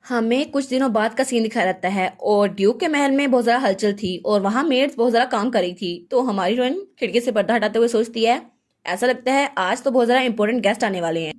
हमें कुछ दिनों बाद का सीन दिखाया जाता है और ड्यूक के महल में बहुत ज़्यादा हलचल थी और वहाँ मेड्स बहुत ज़्यादा काम कर रही थी। तो हमारी हीरोइन खिड़की से पर्दा हटाते हुए सोचती है, ऐसा लगता है आज तो बहुत ज़्यादा इंपॉर्टेंट गेस्ट आने वाले हैं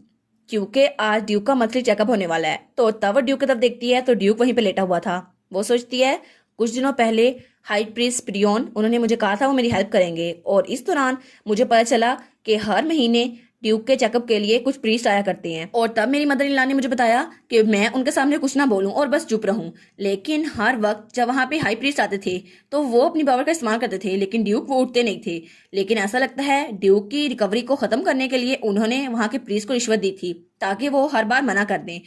क्योंकि आज ड्यूक का मंथली चेकअप होने वाला है। तो तब वो ड्यूक की तरफ देखती है तो ड्यूक वहीं पे लेटा हुआ था। वो सोचती है कुछ दिनों पहले हाई प्रीस्ट प्रियोन उन्होंने मुझे कहा था वो मेरी हेल्प करेंगे और इस दौरान मुझे पता चला कि हर महीने ड्यूक के चेकअप के लिए कुछ प्रीस्ट आया करते हैं और तब मेरी मदर इन लॉ ने मुझे बताया कि मैं उनके सामने कुछ ना बोलूं और बस चुप रहूं। लेकिन हर वक्त जब वहां पे हाई प्रीस्ट आते थे तो वो अपनी पावर का इस्तेमाल करते थे लेकिन ड्यूक वो उठते नहीं थे। लेकिन ऐसा लगता है ड्यूक की रिकवरी को खत्म करने के लिए उन्होंने वहां के प्रीस्ट को रिश्वत दी थी ताकि वो हर बार मना कर दें।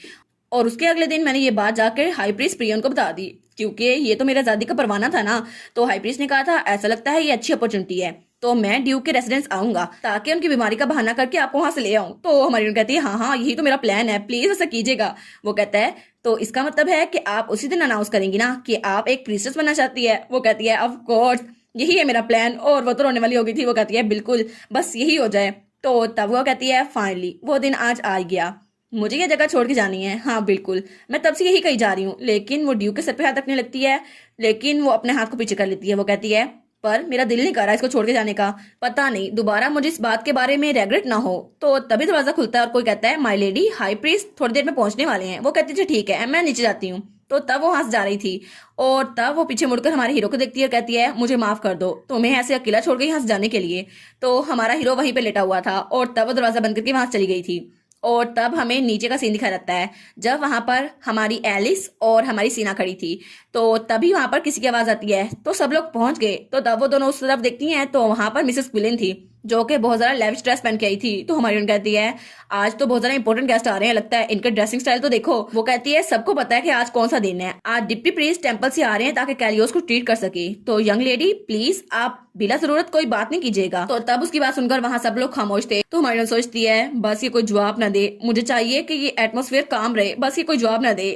और उसके अगले दिन मैंने ये बात जाकर हाई प्रीस्ट प्रियन को बता दी क्योंकि ये तो मेरा आजादी का परवाना था ना। तो हाई प्रीस्ट ने कहा था ऐसा लगता है ये अच्छी अपॉर्चुनिटी है तो मैं ड्यूक के रेसिडेंस आऊंगा ताकि उनकी बीमारी का बहाना करके आपको वहां से ले आऊं। तो हमारी उन्होंने कहती है हाँ हाँ यही तो मेरा प्लान है, प्लीज ऐसा कीजिएगा। वो कहता है तो इसका मतलब है कि आप उसी दिन अनाउंस करेंगी ना कि आप एक प्रीस्टेस बनना चाहती है। वो कहती है ऑफ कोर्स यही है मेरा प्लान। और वो तो रोने वाली हो गई थी। वो कहती है बिल्कुल बस यही हो जाए। तो तब वो कहती है फाइनली वो दिन आज आ गया, मुझे ये जगह छोड़ के जानी है। हाँ बिल्कुल मैं तब से यही कही जा रही हूँ। लेकिन वो ड्यूक के सर पे हाथ रखने लगती है लेकिन वो अपने हाथ को पीछे कर लेती है। वो कहती है पर मेरा दिल नहीं कर रहा इसको छोड़ के जाने का, पता नहीं दोबारा मुझे इस बात के बारे में रेग्रेट ना हो। तो तभी दरवाजा खुलता है और कोई कहता है माय लेडी हाई प्रीस्ट थोड़ी देर में पहुंचने वाले हैं। वो कहती है ठीक है मैं नीचे जाती हूँ। तो तब वो हंस जा रही थी और तब वो पीछे मुड़कर हमारे हीरो को देखती है और कहती है मुझे माफ कर दो तुम्हें ऐसे अकेला छोड़ के हंस जाने के लिए। तो हमारा हीरो वहीं पे लेटा हुआ था और तब वो दरवाजा बंद करके वहां चली गई थी। और तब हमें नीचे का सीन दिखाया जाता है जब वहां पर हमारी एलिस और हमारी सीना खड़ी थी। तो तभी वहां पर किसी की आवाज आती है तो सब लोग पहुंच गए। तो तब वो दोनों उस तरफ देखती हैं तो वहां पर मिसेस क्विलिन थी जो कि बहुत ज्यादा लेविश ड्रेस पहन के आई थी। तो हमारी उन्हें कहती है आज तो बहुत ज्यादा इंपॉर्टेंट गेस्ट आ रहे हैं, लगता है इनका ड्रेसिंग स्टाइल तो देखो। वो कहती है सबको पता है कि आज कौन सा दिन है, आज डिप्टी प्रीस्ट टेंपल से आ रहे हैं ताकि कैलियोस को ट्रीट कर सके। तो यंग लेडी प्लीज आप बिना जरूरत कोई बात नहीं कीजिएगा। तो तब उसकी बात सुनकर वहां सब लोग खामोश थे। तो हमारी सोचती है बस ये कोई जवाब ना दे, मुझे चाहिए कि ये एटमोस्फेयर काम रहे, बस ये कोई जवाब ना दे।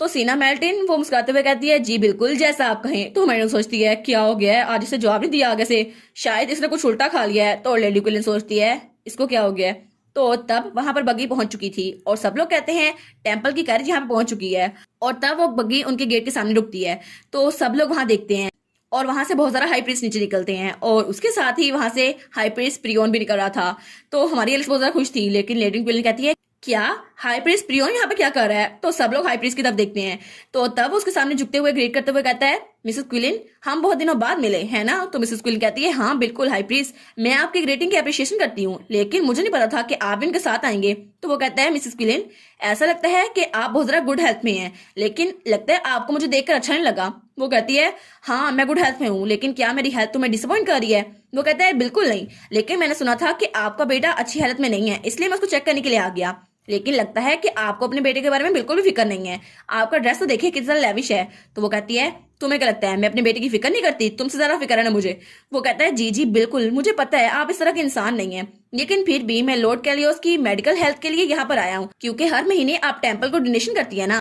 तो सीना मेल्टिन वो मुस्कुराते हुए कहती है जी बिल्कुल जैसा आप कहें। तो हमारी सोचती है क्या हो गया है आज इसे जवाब नहीं दिया आगे से, शायद इसने कुछ उल्टा खा लिया है। तो लेडी क्विलिन सोचती है इसको क्या हो गया है। तो तब वहां पर बग्गी पहुंच चुकी थी और सब लोग कहते हैं टेंपल की कैरेज यहाँ पे पहुंच चुकी है। और तब वो बग्गी उनके गेट के सामने रुकती है। तो सब लोग वहां देखते हैं और वहां से बहुत सारा हाई प्रीस्ट नीचे निकलते हैं और उसके साथ ही वहां से हाई प्रीस्ट प्रियोन भी निकल रहा था। तो हमारी एलिस बहुत ज्यादा खुश थी लेकिन लेडी क्विलिन कहती है क्या हाई प्रीस्ट प्रियोन यहाँ पे क्या कर रहा है। तो सब लोग हाई प्रीस्ट की तरफ देखते हैं। तो तब उसके सामने झुकते हुए ग्रीट करते हुए कहता है मिसेस क्विलिन हम बहुत दिनों बाद मिले है ना। तो मिसेस क्विलिन कहती है हाँ बिल्कुल हाई प्रीस्ट मैं आपकी ग्रेटिंग की अप्रिशिएशन करती हूँ लेकिन मुझे नहीं पता था कि आप इनके साथ आएंगे। तो वो कहता है मिसेस क्विलिन ऐसा लगता है कि आप बहुत ज्यादा गुड हेल्थ में हैं लेकिन लगता है आपको मुझे देखकर अच्छा नहीं लगा। वो कहती है हाँ मैं गुड हेल्थ में हूँ लेकिन क्या मेरी हेल्थ तुम्हें डिसअपॉइंट कर रही है। वो कहता है बिल्कुल नहीं, लेकिन मैंने सुना था कि आपका बेटा अच्छी हालत में नहीं है इसलिए मैं उसको चेक करने के लिए आ गया। लेकिन लगता है कि आपको अपने बेटे के बारे में बिल्कुल भी फिक्र नहीं है, आपका ड्रेस तो देखिए कितना लेविश है। तो वो कहती है तुम्हें क्या लगता है मैं अपने बेटे की फिक्र नहीं करती, तुमसे ज्यादा फिक्र है ना मुझे। वो कहता है जी जी बिल्कुल मुझे पता है आप इस तरह के इंसान नहीं है लेकिन फिर भी मैं लॉर्ड कैलियोस की मेडिकल हेल्थ के लिए यहाँ पर आया हूँ क्योंकि हर महीने आप टेंपल को डोनेशन करती है ना,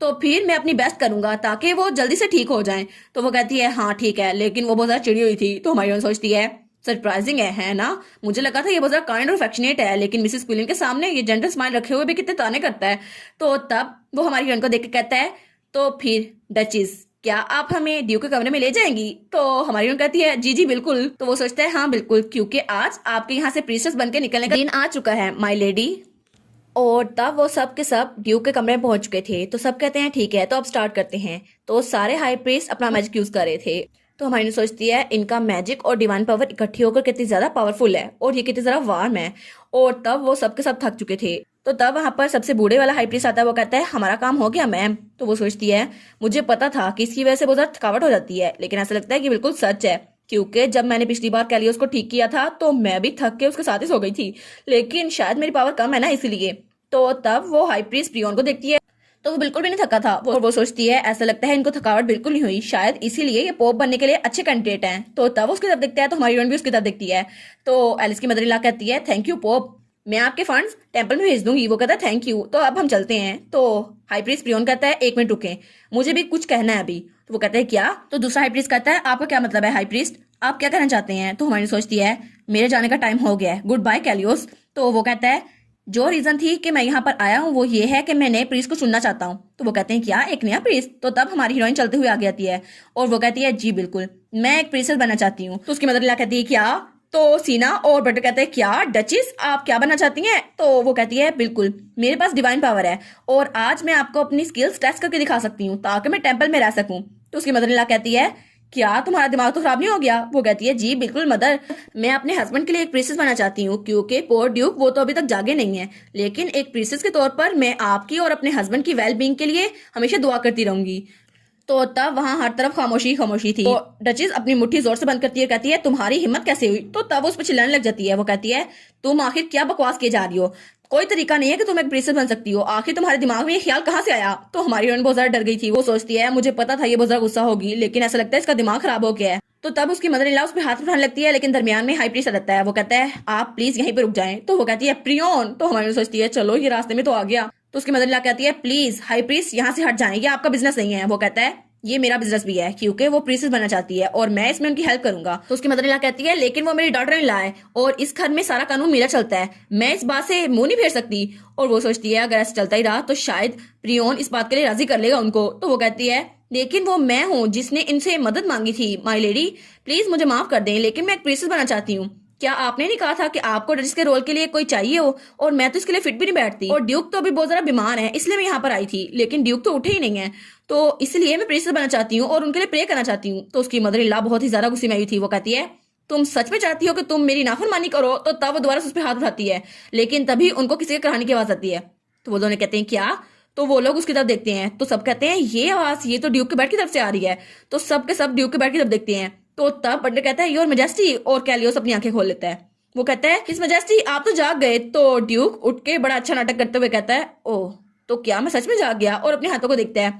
तो फिर मैं अपनी बेस्ट करूंगा ताकि वो जल्दी से ठीक हो जाए। तो वो कहती है हाँ ठीक है, लेकिन वो बहुत ज्यादा चिड़ी हुई थी। तो हमारी सोचती है सरप्राइजिंग है ना, मुझे लगा था ये बहुत ज्यादा काइंड और अफेक्शनेट है लेकिन मिसेस क्विलिन के सामने ये जेंटल स्माइल रखे हुए भी कितने ताने करता है। तो तब वो हमारी हीरोइन को देख के कहता है तो फिर डचेस क्या आप हमें ड्यूक के कमरे में ले जाएंगी। तो हमारी हीरोइन कहती है जी जी बिल्कुल। तो वो सोचता है हाँ बिल्कुल क्योंकि आज आपके यहाँ से प्रीस्टेस बन के निकलने का दिन आ चुका है माय लेडी। और तब वो सब के सब ड्यूक के कमरे में पहुंच चुके थे। तो सब कहते हैं ठीक है तो अब स्टार्ट करते हैं। तो सारे हाई प्रीस्ट अपना मैजिक यूज कर रहे थे। तो हमारी सोचती है इनका मैजिक और डिवाइन पावर इकट्ठी होकर कितनी ज्यादा पावरफुल है और ये कितनी ज्यादा वार्म है। और तब वो सब के सब थक चुके थे। तो तब वहां पर सबसे बूढ़े वाला हाई प्रीस्ट आता है। वो कहता है हमारा काम हो गया मैम। तो वो सोचती है मुझे पता था कि इसकी वजह से बहुत ज्यादा थकावट हो जाती है लेकिन ऐसा लगता है कि बिल्कुल सच है क्योंकि जब मैंने पिछली बार कैलियोस को ठीक किया था तो मैं भी थक के उसके साथ ही सो गई थी लेकिन शायद मेरी पावर कम है ना इसलिए। तो तब वो हाई प्रीस्ट प्रियोन को देखती है तो वो बिल्कुल भी नहीं थका था। वो सोचती है ऐसा लगता है इनको थकावट बिल्कुल नहीं हुई, शायद इसीलिए ये पोप बनने के लिए अच्छे कैंडिडेट हैं। तो तब उसकी तरफ देखता है तो हमारी हीरोइन भी उसकी तरफ देखती है। तो एलिस की मदर इन लॉ कहती है थैंक यू पोप, मैं आपके फंड्स टेंपल में भेज दूंगी। वो कहता है थैंक यू। तो अब हम चलते हैं। तो हाई प्रीस्ट प्रियोन कहता है एक मिनट रुके, मुझे भी कुछ कहना है अभी। तो वो कहता है क्या। तो दूसरा हाई प्रीस्ट कहता है आपका क्या मतलब है हाई प्रीस्ट, आप क्या कहना चाहते हैं। तो हमारी सोचती है मेरे जाने का टाइम हो गया है, गुड बाय कैलियोस। तो वो कहता है जो रीजन थी कि मैं यहाँ पर आया हूँ वो ये है कि मैं नए प्रीस्ट को चुनना चाहता हूँ। तो वो कहते हैं क्या एक नया प्रीस्ट? तो तब हमारी हीरोइन चलते हुए आगे आती है और वो कहती है जी बिल्कुल, मैं एक प्रीसेस बनना चाहती हूँ। तो उसकी मदर इन लॉ कहती है क्या? तो सीना और बटर कहते हैं क्या डचेस आप क्या बनना चाहती हैं? तो वो कहती है बिल्कुल, मेरे पास डिवाइन पावर है और आज मैं आपको अपनी स्किल्स टेस्ट करके दिखा सकती हूँ ताकि मैं टेंपल में रह सकूँ। तो उसकी मदर इन लॉ कहती है क्या तुम्हारा दिमाग तो खराब नहीं हो गया? वो कहती है जी बिल्कुल मदर, मैं अपने हस्बैंड के लिए एक प्रिंसेस बनना चाहती हूँ क्योंकि पोर ड्यूक वो तो अभी तक जागे नहीं है, लेकिन एक प्रिंसेस के तौर पर मैं आपकी और अपने हस्बैंड की वेल बींग के लिए हमेशा दुआ करती रहूंगी। तो तब वहां हर तरफ खामोशी खामोशी थी। तो डचेस अपनी मुट्ठी जोर से बंद करती है, कहती है तुम्हारी हिम्मत कैसे हुई? तो तब उस पर चिल्लाने लग जाती है। वो कहती है तुम आखिर क्या बकवास किए जा रही हो? कोई तरीका नहीं है कि तुम एक प्रिंसेस बन सकती हो, आखिर तुम्हारे दिमाग में ये ख्याल कहाँ से आया? तो हमारी हीरोइन बहुत ज्यादा डर गई थी। वो सोचती है मुझे पता था ये बहुत ज्यादा गुस्सा होगी, लेकिन ऐसा लगता है इसका दिमाग खराब हो गया है। तो तब उसकी मदर इन लॉ उस पर हाथ उठाने लगती है, लेकिन दरमियान में हाई प्रीस्ट आ जाता है। वो कहता है आप प्लीज यहीं पे रुक जाएं। तो वो कहती है प्रियोन। तो हमारी सोचती है चलो ये रास्ते में तो आ गया। तो उसकी मदर इन लॉ कहती है प्लीज हाई प्रीस्ट यहाँ से हट जाएं, ये आपका बिजनेस नहीं है। वो कहता है ये मेरा बिजनेस भी है क्योंकि वो प्रिंसेस बनना चाहती है और मैं इसमें उनकी हेल्प करूंगा। तो उसकी मदर इन लॉ कहती है लेकिन वो मेरी डॉटर इन लॉ है और इस घर में सारा कानून मेरा चलता है, मैं इस बात से मुंह नहीं फेर सकती। और वो सोचती है अगर ऐसा चलता ही रहा तो शायद प्रियोन इस बात के लिए राजी कर लेगा उनको। तो वो कहती है लेकिन वो मैं हूँ जिसने इनसे मदद मांगी थी, माई लेडी प्लीज मुझे माफ कर दें, लेकिन मैं एक प्रिंसेस बनना चाहती हूँ। क्या आपने नहीं कहा था कि आपको डचेस के रोल के लिए कोई चाहिए हो? और मैं तो इसके लिए फिट भी नहीं बैठती और ड्यूक तो अभी बहुत ज्यादा बीमार है इसलिए मैं यहाँ पर आई थी, लेकिन ड्यूक तो उठे ही नहीं है, तो इसलिए मैं प्रिंसेस बनना चाहती हूँ और उनके लिए प्रे करना चाहती हूँ। तो उसकी मदर इन लॉ बहुत ही ज्यादा गुस्से में आई थी। वो कहती है तुम सच में चाहती हो कि तुम मेरी नाफरमानी करो? तो तब वो दोबारा से उस पर हाथ उठाती है, लेकिन तभी उनको किसी के कराने की आवाज आती है। तो वो दोनों कहते हैं क्या? तो वो लोग उसकी तरफ देखते हैं तो सब कहते हैं ये आवाज ये तो ड्यूक के बेड की तरफ से आ रही है। तो सब के सब ड्यूक के बेड की तरफ देखते हैं। तो तब बटलर कहता है योर मैजेस्टी और कैलियोस अपनी आंखें खोल लेता है। वो कहता है हिज मैजेस्टी आप तो जाग गए। तो ड्यूक उठ के बड़ा अच्छा नाटक करते हुए कहता है ओह तो क्या मैं सच में जाग गया? और अपने हाथों को देखता है।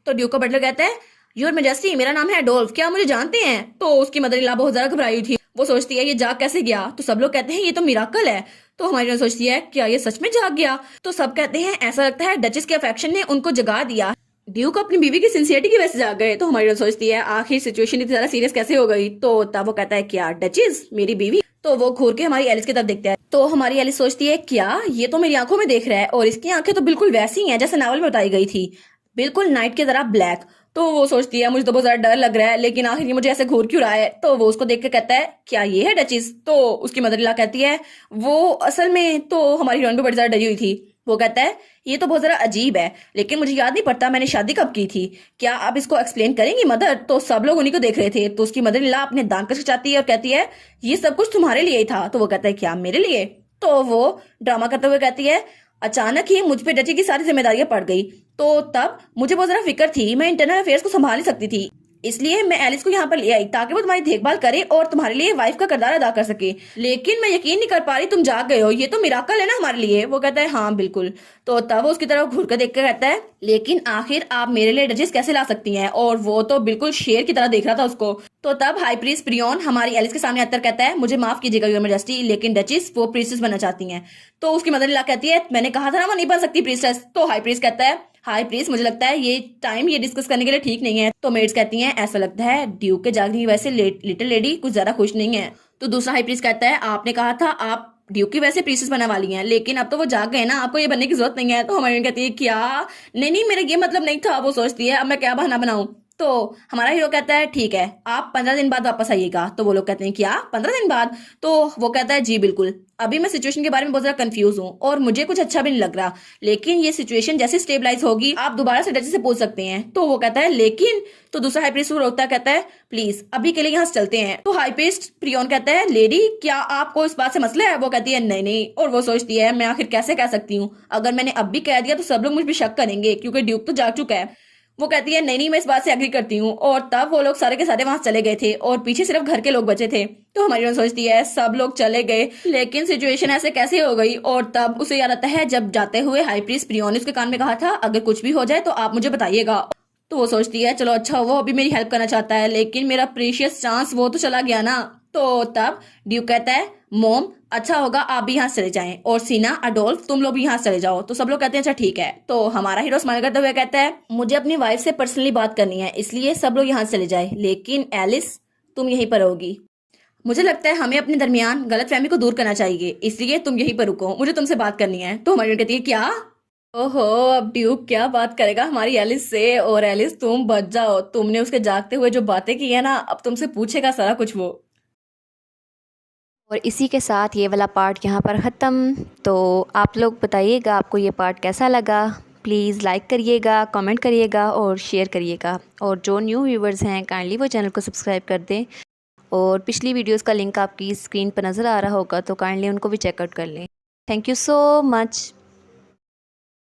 तो ड्यूक का बटलर कहता है योर मैजेस्टी मेरा नाम है एडोल्फ, क्या मुझे जानते हैं? तो उसकी मदर इन लॉ बहुत ज्यादा घबराई हुई थी। वो सोचती है ये जाग कैसे गया? तो सब लोग कहते हैं ये तो मिराकल है। तो हमारी हीरोइन सोचती है क्या ये सच में जाग गया? तो सब कहते हैं ऐसा लगता है डचेस के अफेक्शन ने उनको जगा दिया, ड्यूक अपनी बीवी की सिंसियरिटी की वजह से जाग गए। तो हमारी हीरोइन सोचती है आखिर सिचुएशन इतनी ज्यादा सीरियस कैसे हो गई? तो तब वो कहता है क्या डचेस मेरी बीवी? तो वो घूर के हमारी एलिस की तरफ देखता है। तो हमारी एलिस सोचती है क्या ये तो मेरी आंखों में देख रहा है और इसकी आंखें तो बिल्कुल वैसी ही हैं जैसे नावल में बताई गई थी, बिल्कुल नाइट की तरह ब्लैक। तो वो सोचती है मुझे तो बहुत ज्यादा डर लग रहा है, लेकिन आखिर ये मुझे ऐसे घूर क्यों रहा है? तो वो उसको देख के कहता है क्या ये है डचेस? तो उसकी मदर इन लॉ कहती है वो असल में तो हमारी हीरोइन भी बड़ी ज्यादा डरी हुई थी। वो कहता है ये तो बहुत जरा अजीब है, लेकिन मुझे याद नहीं पड़ता मैंने शादी कब की थी, क्या आप इसको एक्सप्लेन करेंगी मदर? तो सब लोग उन्हीं को देख रहे थे। तो उसकी मदर इन लॉ अपने दांत कचचाती है और कहती है ये सब कुछ तुम्हारे लिए ही था। तो वो कहता है क्या मेरे लिए? तो वो ड्रामा करते हुए कहती है अचानक ही मुझ पे डची की सारी जिम्मेदारियां पड़ गई। तो तब मुझे बहुत ज्यादा फिक्र थी, मैं इंटरनल अफेयर्स को संभाल नहीं सकती थी, इसलिए मैं एलिस को यहाँ पर ले आई ताकि वो तुम्हारी देखभाल करे और तुम्हारे लिए वाइफ का किरदार अदा कर सके, लेकिन मैं यकीन नहीं कर पा रही तुम जाग गए हो, ये तो मिराकल है ना हमारे लिए। वो कहता है हाँ बिल्कुल। तो तब वो उसकी तरफ घूर कर देख कर कहता है लेकिन आखिर आप मेरे लिए डचेस कैसे ला सकती हैं? और वो तो बिल्कुल शेर की तरह देख रहा था उसको। तो तब हाई प्रीस्ट प्रियोन हमारी एलिस के सामने आकर कहता है मुझे माफ कीजिएगा योर मैजेस्टी, लेकिन डचेस वो प्रिंसेस बनना चाहती हैं। तो उसकी मदर इन लॉ कहती है मैंने कहा था ना वो नहीं बन सकती प्रिंसेस। तो हाई प्रीस्ट कहता है हाई प्रीस्ट मुझे लगता है ये टाइम ये डिस्कस करने के लिए ठीक नहीं है। तो मेड्स कहती हैं ऐसा लगता है ड्यूक के जागने की वजह से लिटिल लेडी कुछ ज्यादा खुश नहीं है। तो दूसरा हाई प्रीस्ट कहता है आपने कहा था आप ड्यूक की वैसे प्रिंसेस बनने वाली हैं, लेकिन अब तो वो जाग गए ना, आपको ये बनने की जरूरत नहीं है। तो हमारी कहती है क्या? नहीं नहीं मेरा ये मतलब नहीं था। वो सोचती है अब मैं क्या बहाना बनाऊं? तो हमारा हीरो कहता है ठीक है आप 15 दिन बाद वापस आइएगा। तो वो लोग कहते हैं क्या 15 दिन बाद? तो वो कहता है जी बिल्कुल, अभी मैं सिचुएशन के बारे में बहुत ज्यादा कंफ्यूज हूँ और मुझे कुछ अच्छा भी नहीं लग रहा, लेकिन ये सिचुएशन जैसे स्टेबलाइज होगी आप दोबारा से डचेस से पूछ सकते हैं। तो वो कहता है लेकिन। तो दूसरा हाई प्रीस्ट रोकता है, कहता है प्लीज अभी के लिए यहाँ से चलते हैं। तो हाई प्रीस्ट प्रियोन कहता है लेडी क्या आपको इस बात से मसला है? वो कहती है नहीं नहीं। और वो सोचती है मैं आखिर कैसे कह सकती हूँ, अगर मैंने अब भी कह दिया तो सब लोग मुझ पर शक करेंगे क्योंकि ड्यूक तो जाग चुका है। वो कहती है नहीं नहीं मैं इस बात से एग्री करती हूँ। और तब वो लोग सारे के सारे वहां चले गए थे और पीछे सिर्फ घर के लोग बचे थे। तो हमारी हीरोइन सोचती है सब लोग चले गए लेकिन सिचुएशन ऐसे कैसे हो गई? और तब उसे याद आता है जब जाते हुए हाई प्रीस्ट प्रियोन ने उसके कान में कहा था अगर कुछ भी हो जाए तो आप मुझे बताइएगा। तो वो सोचती है चलो अच्छा वो अभी मेरी हेल्प करना चाहता है, लेकिन मेरा प्रीशियस चांस वो तो चला गया ना। तो तब ड्यूक कहता है मोम अच्छा होगा आप भी यहाँ से चले जाएं और सीना अडोल्फ तुम लोग भी यहाँ से चले जाओ। तो सब लोग कहते हैं अच्छा ठीक है। तो हमारा हीरो स्माइल करते हुए कहता है मुझे अपनी वाइफ से पर्सनली बात करनी है इसलिए सब लोग यहाँ से चले जाए, लेकिन एलिस तुम यहीं पर रहोगी। मुझे लगता है हमें अपने दरमियान गलतफहमी को दूर करना चाहिए, इसलिए तुम यहीं पर रुको, मुझे तुमसे बात करनी है। तो हमारी कहती है क्या? ओहो, अब ड्यूक क्या बात करेगा हमारी एलिस से। और एलिस तुम बच जाओ, तुमने उसके जागते हुए जो बातें की है ना, अब तुमसे पूछेगा सारा कुछ वो। और इसी के साथ ये वाला पार्ट यहाँ पर ख़त्म। तो आप लोग बताइएगा आपको ये पार्ट कैसा लगा। प्लीज़ लाइक करिएगा, कमेंट करिएगा और शेयर करिएगा। और जो न्यू व्यूवर्स हैं काइंडली वो चैनल को सब्सक्राइब कर दें। और पिछली वीडियोस का लिंक आपकी स्क्रीन पर नज़र आ रहा होगा, तो काइंडली उनको भी चेकआउट कर लें। Thank you so much.